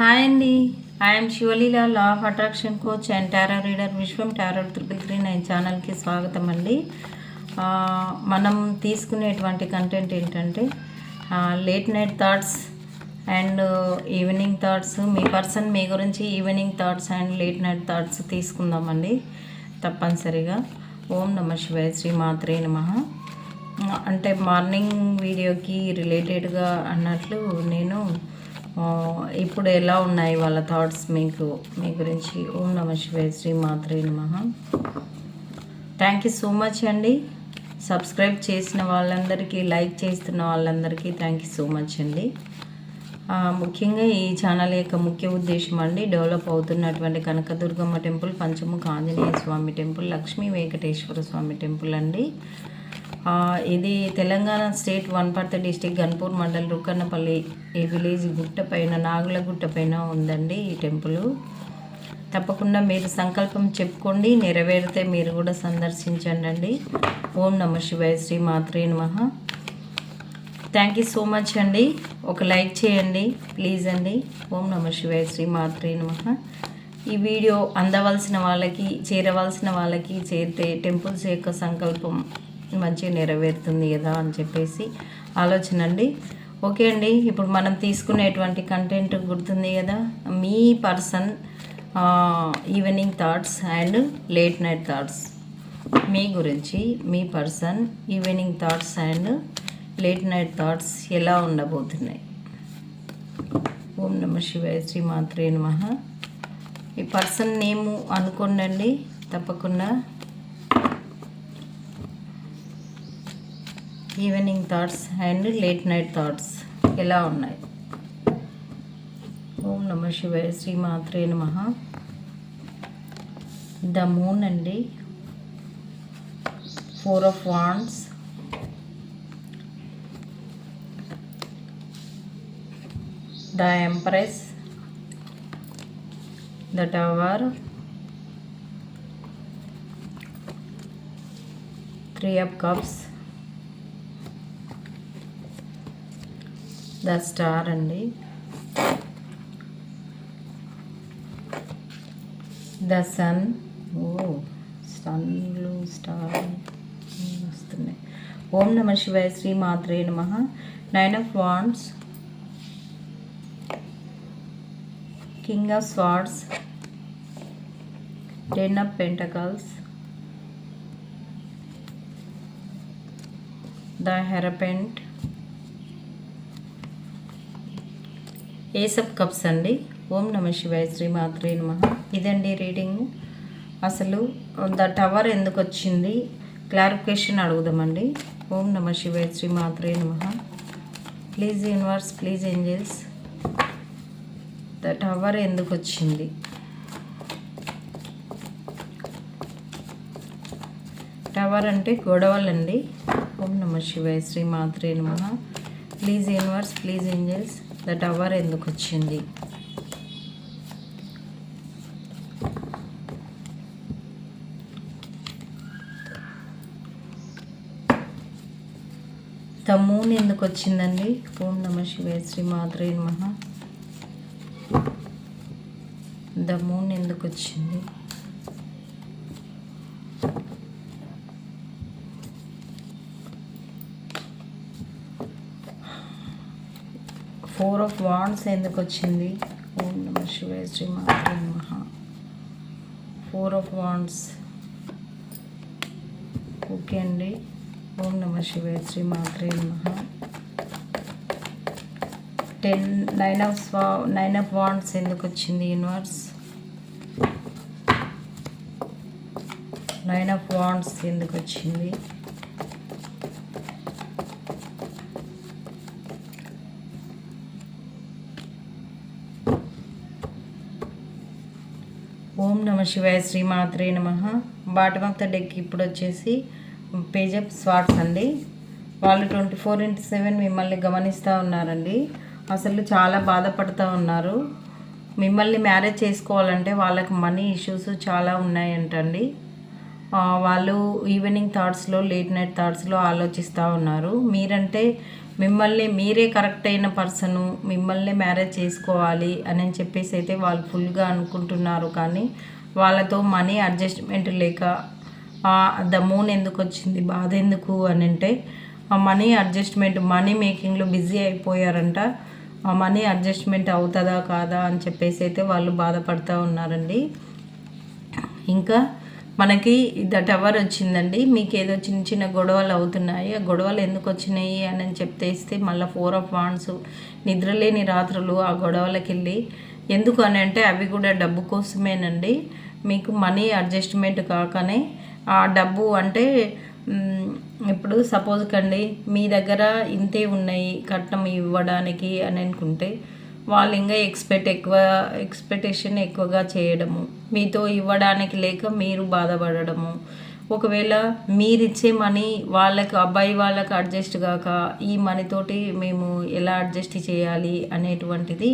Hi అండి. I'm Sivaleela, law of attraction coach and tarot reader. Vishwam tarot 339 ఛానల్కి స్వాగతం అండి. మనం తీసుకునేటువంటి కంటెంట్ ఏంటంటే late night thoughts and evening thoughts. మీ పర్సన్ మీ గురించి evening thoughts and late night thoughts తీసుకుందామండి తప్పనిసరిగా. ఓం నమ శివాయ, శ్రీ మాత్రే నమః. అంటే మార్నింగ్ వీడియోకి రిలేటెడ్గా అన్నట్లు నేను ఇప్పుడు ఎలా ఉన్నాయి వాళ్ళ థాట్స్ మీ గురించి. ఓం నమ శివాయ, శ్రీ మాత్రే నమః. థ్యాంక్ యూ సో మచ్ అండి. సబ్స్క్రైబ్ చేసిన వాళ్ళందరికీ, లైక్ చేస్తున్న వాళ్ళందరికీ థ్యాంక్ యూ సో మచ్ అండి. ముఖ్యంగా ఈ ఛానల్ యొక్క ముఖ్య ఉద్దేశం అండి, డెవలప్ అవుతున్నటువంటి కనకదుర్గమ్మ టెంపుల్, పంచముఖ ఆంజనేయ స్వామి టెంపుల్, లక్ష్మీ వెంకటేశ్వర స్వామి టెంపుల్ అండి. ఇది తెలంగాణ స్టేట్ వనపర్తి డిస్టిక్ గన్పూర్ మండల్ రుకన్నపల్లి ఈ విలేజ్ గుట్టపైన, నాగులగుట్ట పైన ఉందండి ఈ టెంపుల్. తప్పకుండా మీరు సంకల్పం చెప్పుకోండి, నెరవేరితే మీరు కూడా సందర్శించండి. ఓం నమ శివాయ, శ్రీ మాత్రే నమః. థ్యాంక్ యూ సో మచ్ అండి. ఒక లైక్ చేయండి ప్లీజ్ అండి. ఓం నమ శివాయ, శ్రీ మాత్రే నమః. ఈ వీడియో అందవలసిన వాళ్ళకి, చేరవలసిన వాళ్ళకి చేరితే టెంపుల్స్ యొక్క సంకల్పం మంచిగా నెరవేరుతుంది కదా అని చెప్పేసి ఆలోచన అండి. ఓకే అండి, ఇప్పుడు మనం తీసుకునేటువంటి కంటెంట్ గుర్తుంది కదా. మీ person evening thoughts and late night thoughts. మీ గురించి మీ person evening thoughts and late night thoughts ఎలా ఉండబోతున్నాయి. ఓం నమ శివాయ, శ్రీ మాత్రే నమః. ఈ పర్సన్ నేము అనుకోండి తప్పకుండా. Evening thoughts and late night thoughts ఎలా ఉన్నాయి. ఓం నమ శివాయ, శ్రీ మాత్రే నమః. ద మూన్ అండి, 4 of Wands, the empress, the tower, 3 of Cups, the star అండి, ద సన్. సన్లు స్టార్ వస్తున్నాయి. ఓం నమ శివాయ, శ్రీ మాత్రే నమః. 9 of Wands, king of swords, 10 of Pentacles, the hierophant, ace of cups అండి. ఓం నమ శివాయ, శ్రీ మాత్రే నమః. ఇదండి రీడింగ్. అసలు ద టవర్ ఎందుకు వచ్చింది క్లారిఫికేషన్ అడుగుదామండి. ఓం నమ శివాయ, శ్రీ మాత్రే నమః. Please universe, please angels, the tower ఎందుకు వచ్చింది. టవర్ అంటే గొడవలండి. ఓం నమ శివాయ, శ్రీ మాత్రే నమః. Please universe, please angels, the tower ఎందుకు వచ్చింది. ద మూన్ ఎందుకు వచ్చిందండి. ఓం నమ శివాయ, శ్రీ మాత్రే నమః. ద మూన్ ఎందుకు వచ్చింది. Four of Wands ఎందుకు వచ్చింది. ఓం నమ శివాయ, శ్రీ మాత్రే నమః. 4 of Wands. ఓకే అండి. ఓం నమ శివాయ, శ్రీ మాత్రే నమః. 9 of Wands ఎందుకు వచ్చింది యూనివర్స్. 9 of Wands ఎందుకు వచ్చింది. ఓం నమ శివాయ, శ్రీ మాత్రే నమః. బాటమ్ ఆఫ్ ద డెక్ ఇప్పుడు వచ్చేసి పేజ్ ఆఫ్ స్వార్డ్స్ అండి. వాళ్ళు 24/7 మిమ్మల్ని గమనిస్తూ ఉన్నారండి. అసలు చాలా బాధపడుతూ ఉన్నారు. మిమ్మల్ని మ్యారేజ్ చేసుకోవాలంటే వాళ్ళకి మనీ ఇష్యూస్ చాలా ఉన్నాయంటండి. వాళ్ళు ఈవినింగ్ థాట్స్లో, లేట్ నైట్ థాట్స్లో ఆలోచిస్తూ ఉన్నారు. మీరంటే మిమ్మల్ని మీరే కరెక్ట్ అయిన పర్సను, మిమ్మల్ని మ్యారేజ్ చేసుకోవాలి అని చెప్పేసి అయితే వాళ్ళు ఫుల్గా అనుకుంటున్నారు. కానీ వాళ్ళతో మనీ అడ్జస్ట్మెంట్ లేక ద మూన్ ఎందుకు వచ్చింది, బాధ ఎందుకు అని అంటే మనీ అడ్జస్ట్మెంట్, మనీ మేకింగ్లో బిజీ అయిపోయారంట. మనీ అడ్జస్ట్మెంట్ అవుతుందా కాదా అని చెప్పేసి అయితే వాళ్ళు బాధపడుతూ ఉన్నారండి. ఇంకా మనకి ద టవర్ వచ్చిందండి. మీకు ఏదో చిన్న చిన్న గొడవలు అవుతున్నాయి. ఆ గొడవలు ఎందుకు వచ్చినాయి అని చెప్తేస్తే మళ్ళీ 4 ఆఫ్ వాండ్స్, నిద్రలేని రాత్రులు ఆ గొడవలకి వెళ్ళి ఎందుకు అని అంటే అవి కూడా డబ్బు కోసమేనండి. మీకు మనీ అడ్జస్ట్మెంట్ కాకనే ఆ డబ్బు అంటే ఇప్పుడు సపోజ్ కండి మీ దగ్గర ఇంతే ఉన్నాయి కట్నం ఇవ్వడానికి అని అనుకుంటే వాళ్ళు ఇంకా ఎక్స్పెక్టేషన్ ఎక్కువగా చేయడము, మీతో ఇవ్వడానికి లేక మీరు బాధపడము. ఒకవేళ మీరిచ్చే మనీ వాళ్ళకి, అబ్బాయి వాళ్ళకి అడ్జస్ట్ కాక ఈ మనీతోటి మేము ఎలా అడ్జస్ట్ చేయాలి అనేటువంటిది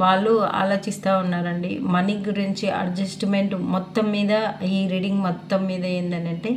వాళ్ళు ఆలోచిస్తూ ఉన్నారండి. మనీ గురించి అడ్జస్ట్మెంట్ మొత్తం మీద ఈ రీడింగ్ మొత్తం మీద ఏంటంటే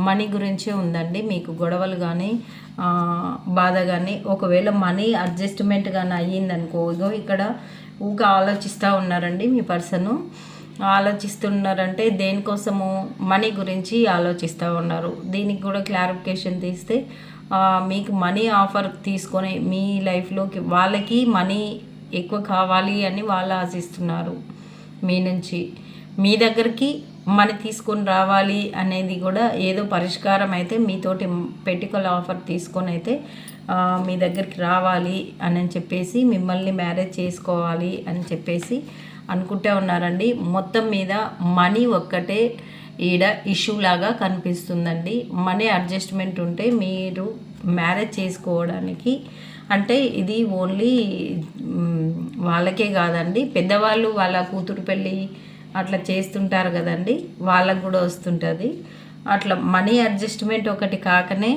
మనీ గురించే ఉందండి. మీకు గొడవలు కానీ బాధ కానీ ఒకవేళ మనీ అడ్జస్ట్మెంట్ కానీ అయ్యిందనుకో, ఇక్కడ ఊగా ఆలోచిస్తూ ఉన్నారండి. మీ పర్సను ఆలోచిస్తున్నారంటే దేనికోసము, మనీ గురించి ఆలోచిస్తూ ఉన్నారు. దీనికి కూడా క్లారిఫికేషన్ తీస్తే మీకు మనీ ఆఫర్ తీసుకొని మీ లైఫ్లోకి వాళ్ళకి మనీ ఎక్కువ కావాలి అని వాళ్ళు ఆశిస్తున్నారు. మీ నుంచి మీ దగ్గరికి మనీ తీసుకొని రావాలి అనేది కూడా ఏదో పరిష్కారం అయితే మీతోటి పెట్టుకల ఆఫర్ తీసుకొని అయితే మీ దగ్గరికి రావాలి అని చెప్పేసి మిమ్మల్ని మ్యారేజ్ చేసుకోవాలి అని చెప్పేసి అనుకుంటూ ఉన్నారండి. మొత్తం మీద మనీ ఒక్కటే ఈడ ఇష్యూ లాగా కనిపిస్తుందండి. మనీ అడ్జస్ట్మెంట్ ఉంటే మీరు మ్యారేజ్ చేసుకోవడానికి అంటే ఇది ఓన్లీ వాళ్ళకే కాదండి, పెద్దవాళ్ళు వాళ్ళ కూతురు పెళ్ళి అట్లా చేస్తుంటారు కదండి, వాళ్ళకు కూడా వస్తుంటుంది. అట్లా మనీ అడ్జస్ట్మెంట్ ఒకటి కాకనే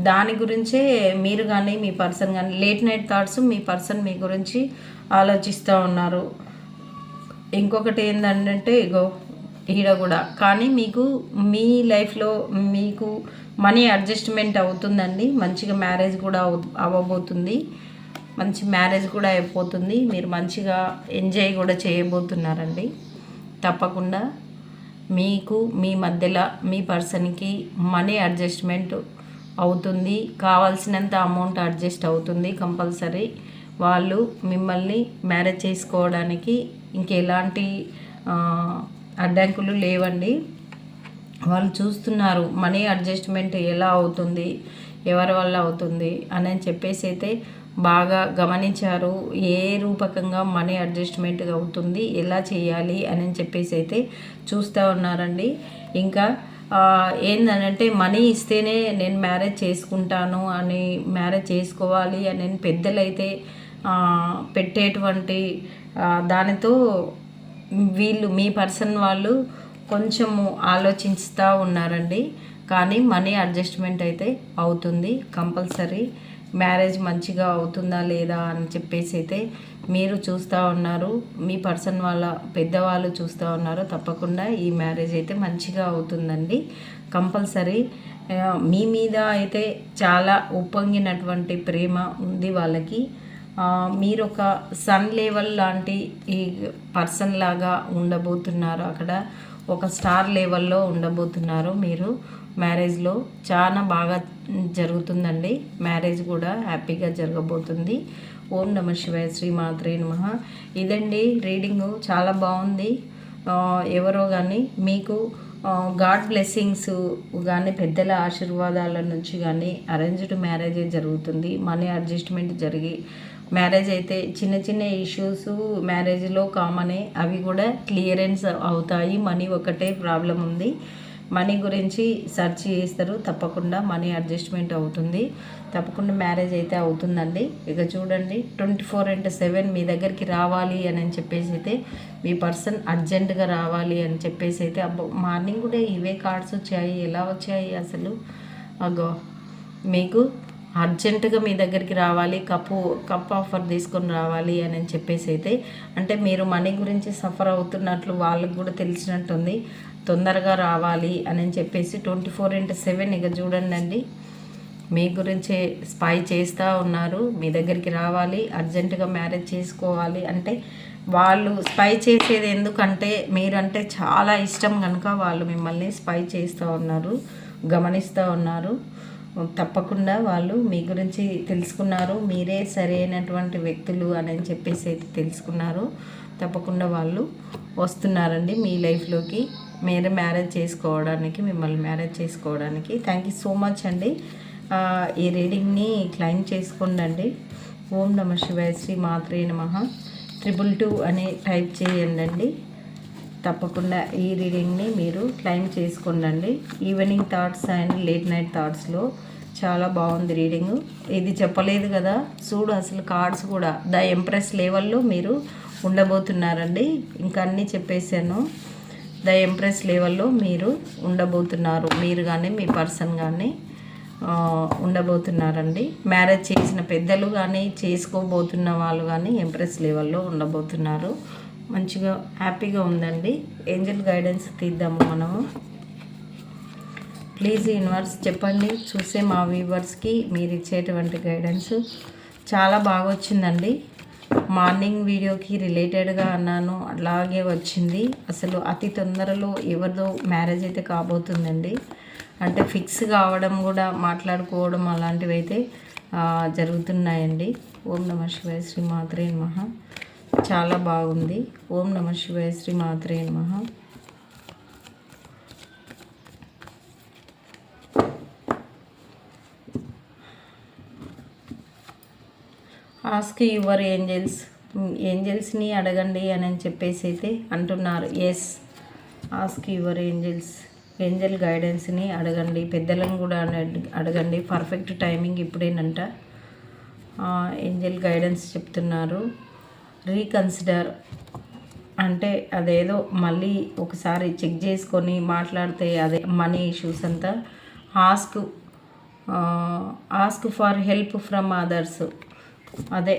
దాని గురించే మీరు కానీ మీ పర్సన్ కానీ లేట్ నైట్ థాట్స్ మీ పర్సన్ మీ గురించి ఆలోచిస్తూ ఉన్నారు. ఇంకొకటి ఏంటంటే ఇగో ఈడ కూడా కానీ మీకు మీ లైఫ్లో మీకు మనీ అడ్జస్ట్మెంట్ అవుతుందండి. మంచిగా మ్యారేజ్ కూడా అవ్వబోతుంది, మంచి మ్యారేజ్ కూడా అయిపోతుంది. మీరు మంచిగా ఎంజాయ్ కూడా చేయబోతున్నారండి. తప్పకుండా మీకు మీ మధ్యలో మీ పర్సన్కి మనీ అడ్జస్ట్మెంట్ అవుతుంది, కావాల్సినంత అమౌంట్ అడ్జస్ట్ అవుతుంది కంపల్సరీ. వాళ్ళు మిమ్మల్ని మ్యారేజ్ చేసుకోవడానికి ఇంకెలాంటి అడ్డంకులు లేవండి. వాళ్ళు చూస్తున్నారు మనీ అడ్జస్ట్మెంట్ ఎలా అవుతుంది, ఎవరి వల్ల అవుతుంది అని చెప్పేసి అయితే బాగా గమనించారు. ఏ రూపకంగా మనీ అడ్జస్ట్మెంట్ అవుతుంది, ఎలా చేయాలి అని చెప్పేసి అయితే చూస్తూ ఉన్నారండి. ఇంకా ఏందనంటే మనీ ఇస్తేనే నేను మ్యారేజ్ చేసుకుంటాను అని, మ్యారేజ్ చేసుకోవాలి అని పెద్దలైతే పెట్టేటువంటి దానితో వీళ్ళు మీ పర్సన్ వాళ్ళు కొంచెము ఆలోచిస్తూ ఉన్నారండి. కానీ మనీ అడ్జస్ట్మెంట్ అయితే అవుతుంది కంపల్సరీ. మ్యారేజ్ మంచిగా అవుతుందా లేదా అని చెప్పేసి అయితే మీరు చూస్తూ ఉన్నారు, మీ పర్సన్ వాళ్ళ పెద్దవాళ్ళు చూస్తూ ఉన్నారు. తప్పకుండా ఈ మ్యారేజ్ అయితే మంచిగా అవుతుందండి కంపల్సరీ. మీ మీద అయితే చాలా ఉప్పొంగినటువంటి ప్రేమ ఉంది వాళ్ళకి. మీరు ఒక సన్ లెవెల్ లాంటి ఈ పర్సన్ లాగా ఉండబోతున్నారు, అక్కడ ఒక స్టార్ లెవెల్లో ఉండబోతున్నారు మీరు. మ్యారేజ్లో చాలా బాగా జరుగుతుందండి, మ్యారేజ్ కూడా హ్యాపీగా జరగబోతుంది. ఓం నమ శివాయ, శ్రీ మాత్రే నమః. ఇదండి రీడింగు, చాలా బాగుంది. ఎవరో కానీ మీకు గాడ్ బ్లెస్సింగ్స్ కానీ పెద్దల ఆశీర్వాదాల నుంచి కానీ అరేంజ్డ్ మ్యారేజే జరుగుతుంది. మనీ అడ్జస్ట్మెంట్ జరిగి మ్యారేజ్ అయితే చిన్న చిన్న ఇష్యూస్ మ్యారేజ్లో కామనే, అవి కూడా క్లియరెన్స్ అవుతాయి. మనీ ఒకటే ప్రాబ్లం ఉంది, మనీ గురించి సెర్చ్ చేస్తారు. తప్పకుండా మనీ అడ్జస్ట్మెంట్ అవుతుంది, తప్పకుండా మ్యారేజ్ అయితే అవుతుందండి. ఇక చూడండి 24/7 మీ దగ్గరికి రావాలి అని చెప్పేసి అయితే మీ పర్సన్ అర్జెంటుగా రావాలి అని చెప్పేసి అయితే అబ్బో మార్నింగ్ కూడా ఇవే కార్డ్స్ వచ్చాయి, ఎలా వచ్చాయి అసలు. అగో మీకు అర్జెంటుగా మీ దగ్గరికి రావాలి, కప్ ఆఫర్ తీసుకొని రావాలి అని చెప్పేసి అయితే అంటే మీరు మనీ గురించి సఫర్ అవుతున్నట్లు వాళ్ళకు కూడా తెలిసినట్టుంది. తొందరగా రావాలి అని చెప్పేసి 24/7 ఇక చూడండి అండి మీ గురించే స్పై చేస్తూ ఉన్నారు. మీ దగ్గరికి రావాలి, అర్జెంటుగా మ్యారేజ్ చేసుకోవాలి అంటే వాళ్ళు స్పై చేసేది ఎందుకంటే మీరంటే చాలా ఇష్టం కనుక వాళ్ళు మిమ్మల్ని స్పై చేస్తూ ఉన్నారు, గమనిస్తూ ఉన్నారు. తప్పకుండా వాళ్ళు మీ గురించి తెలుసుకున్నారు, మీరే సరైనటువంటి వ్యక్తులు అని చెప్పేసి అయితే తెలుసుకున్నారు. తప్పకుండా వాళ్ళు వస్తున్నారండి మీ లైఫ్లోకి, మీరు మ్యారేజ్ చేసుకోవడానికి, మిమ్మల్ని మ్యారేజ్ చేసుకోవడానికి. థ్యాంక్ యూ సో మచ్ అండి. ఈ రీడింగ్ని క్లైమ్ చేసుకోండి. ఓం నమ శివాయ, శ్రీ మాత్రే నమః. 222 అని టైప్ చేయండి. తప్పకుండా ఈ రీడింగ్ని మీరు క్లైమ్ చేసుకోండి. Evening thoughts and late night థాట్స్లో చాలా బాగుంది రీడింగ్. ఇది చెప్పలేదు కదా, చూడు అసలు కార్డ్స్ కూడా ద ఎంప్రెస్ లెవెల్లో మీరు ఉండబోతున్నారండి. ఇంకా అన్నీ చెప్పేశాను. ద ఎంప్రెస్ లెవెల్లో మీరు ఉండబోతున్నారు, మీరు కానీ మీ పర్సన్ కానీ ఉండబోతున్నారండి. మ్యారేజ్ చేసిన పెద్దలు కానీ చేసుకోబోతున్న వాళ్ళు కానీ ఎంప్రెస్ లెవెల్లో ఉండబోతున్నారు. మంచిగా హ్యాపీగా ఉందండి. ఏంజల్ గైడెన్స్ తీద్దాము మనము. ప్లీజ్ యూనివర్స్ చెప్పండి, చూసే మా వ్యూవర్స్కి మీరు ఇచ్చేటువంటి గైడెన్స్ చాలా బాగా వచ్చిందండి. మార్నింగ్ వీడియోకి రిలేటెడ్గా అన్నాను, అలాగే వచ్చింది. అసలు అతి తొందరలో ఎవరిదో మ్యారేజ్ అయితే కాబోతుందండి. అంటే ఫిక్స్ కావడం కూడా, మాట్లాడుకోవడం అలాంటివి అయితే జరుగుతున్నాయండి. ఓం నమ శివాయ, శ్రీ మాత్రే నమః. చాలా బాగుంది. ఓం నమ శివాయ, శ్రీ మాత్రే నమః. ఆస్క్ యువర్ ఏంజల్స్ని అడగండి అని చెప్పేసి అయితే అంటున్నారు. ఎస్, ఆస్క్ యువర్ ఏంజల్ గైడెన్స్ని అడగండి, పెద్దలను కూడా అడగండి. పర్ఫెక్ట్ టైమింగ్ ఇప్పుడేనంట. ఏంజల్ గైడెన్స్ చెప్తున్నారు. రీకన్సిడర్ అంటే అదేదో మళ్ళీ ఒకసారి చెక్ చేసుకొని మాట్లాడితే అదే మనీ ఇష్యూస్ అంతా. Ask for help from others, అదే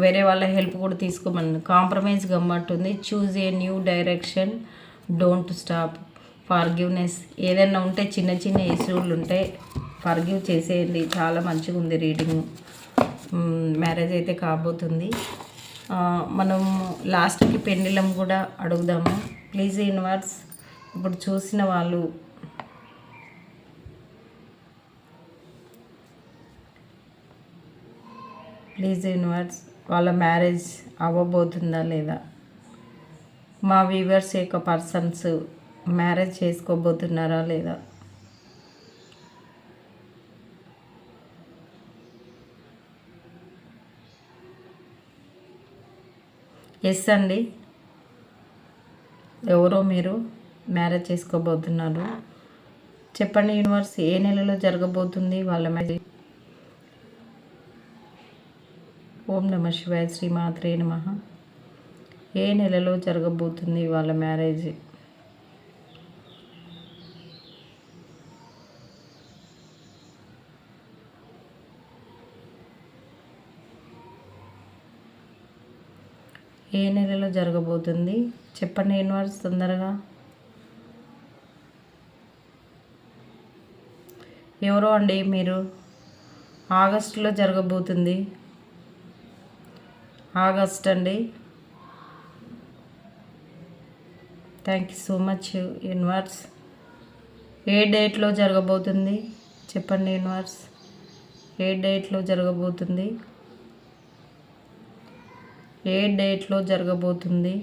వేరే వాళ్ళ హెల్ప్ కూడా తీసుకోమని. కాంప్రమైజ్ గమ్మట్టుంది. Choose a new direction, don't stop. Forgiveness, ఏదైనా ఉంటే చిన్న చిన్న ఇష్యూలు ఉంటే ఫర్గివ్ చేసేయండి. చాలా మంచిగా ఉంది రీడింగ్. మ్యారేజ్ అయితే కాబోతుంది. మనం లాస్ట్కి పెండిలం కూడా అడుగుదాము. ప్లీజ్ యూనివర్స్, ఇప్పుడు చూసిన వాళ్ళు ప్లీజ్ యూనివర్స్, వాళ్ళ మ్యారేజ్ అవ్వబోతుందా లేదా, మా వ్యూవర్స్ యొక్క పర్సన్స్ మ్యారేజ్ చేసుకోబోతున్నారా లేదా. ఎస్ అండి, ఎవరో మీరు మ్యారేజ్ చేసుకోబోతున్నారు. చెప్పండి యూనివర్స్, ఏ నెలలో జరగబోతుంది వాళ్ళ మ్యారేజ్. ఓం నమ శివాయ, శ్రీ మాత్రే నమః. ఏ నెలలో జరగబోతుంది వాళ్ళ మ్యారేజ్. ఏ నెలలో జరగబోతుంది చెప్పండి యూనివర్స్ తొందరగా. ఎవరో అండి మీరు. ఆగస్టులో జరగబోతుంది. ఆగస్ట్ అండి. Thank you so much universe. ఏ డేట్లో జరగబోతుంది చెప్పండి యూనివర్స్. ఏ డేట్లో జరగబోతుంది. ఏ డేట్లో జరగబోతుంది.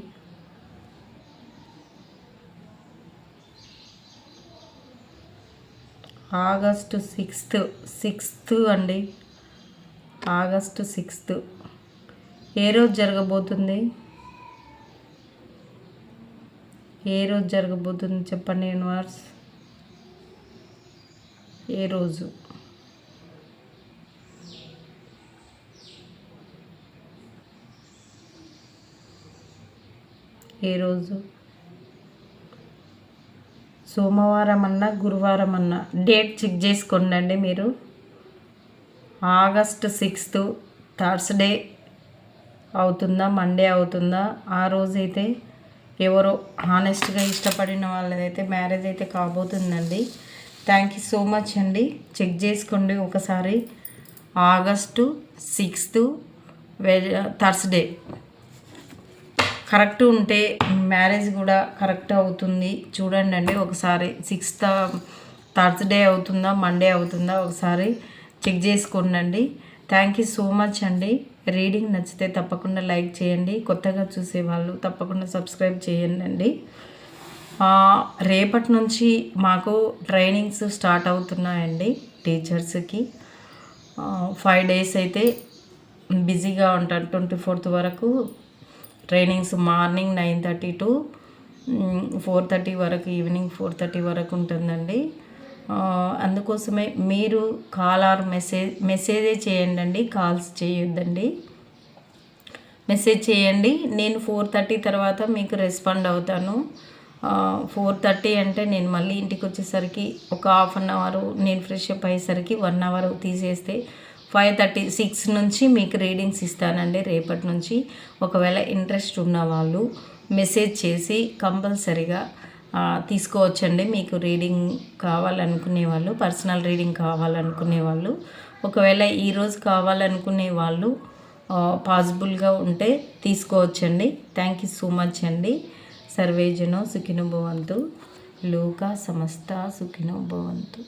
ఆగస్టు 6th అండి. August 6th. ఏ రోజు జరగబోతుంది. ఏ రోజు జరగబోతుంది చెప్పండి యూనివర్స్. ఏ రోజు. ఏ రోజు. సోమవారం అన్నా గురువారం అన్నా డేట్ చెక్ చేసుకోండి మీరు. ఆగస్ట్ 6th థర్స్డే అవుతుందా మండే అవుతుందా. ఆ రోజైతే ఎవరో హానెస్ట్గా ఇష్టపడిన వాళ్ళదైతే మ్యారేజ్ అయితే కాబోతుందండి. థ్యాంక్ యూ సో మచ్ అండి. చెక్ చేసుకోండి ఒకసారి. ఆగస్టు 6 థర్స్డే కరెక్ట్ ఉంటే మ్యారేజ్ కూడా కరెక్ట్ అవుతుంది. చూడండి అండి ఒకసారి. 6th థర్స్డే అవుతుందా మండే అవుతుందా ఒకసారి చెక్ చేసుకోండి. థ్యాంక్ యూ సో మచ్ అండి. రీడింగ్ నచ్చితే తప్పకుండా లైక్ చేయండి. కొత్తగా చూసేవాళ్ళు తప్పకుండా సబ్స్క్రైబ్ చేయండి. రేపటి నుంచి మాకు ట్రైనింగ్స్ స్టార్ట్ అవుతున్నాయండి. టీచర్స్కి 5 days అయితే బిజీగా ఉంటాను. 24th వరకు ట్రైనింగ్స్ మార్నింగ్ 9:30 to 4:30 వరకు, ఈవినింగ్ 4:30 వరకు ఉంటుందండి. అందుకోసమే మీరు కాల్ ఆర్ మెసేజే చేయండి, కాల్స్ చేయొద్దండి. మెసేజ్ చేయండి. నేను 4:30 తర్వాత మీకు రెస్పాండ్ అవుతాను. 4:30 అంటే నేను మళ్ళీ ఇంటికి వచ్చేసరికి ఒక 1/2 hour, నేను ఫ్రెష్ అప్ అయ్యేసరికి 1 hour తీసేస్తే 5:36 నుంచి మీకు రీడింగ్స్ ఇస్తానండి రేపటి నుంచి. ఒకవేళ ఇంట్రెస్ట్ ఉన్న వాళ్ళు మెసేజ్ చేసి కంపల్సరీగా తీసుకోవచ్చండి. మీకు రీడింగ్ కావాలనుకునే వాళ్ళు, పర్సనల్ రీడింగ్ కావాలనుకునే వాళ్ళు, ఒకవేళ ఈరోజు కావాలనుకునే వాళ్ళు పాసిబుల్గా ఉంటే తీసుకోవచ్చండి. థ్యాంక్ యూ సో మచ్ అండి. సర్వే జనో సుఖినో భవంతు. లోకా సమస్త సుఖినో భవంతు.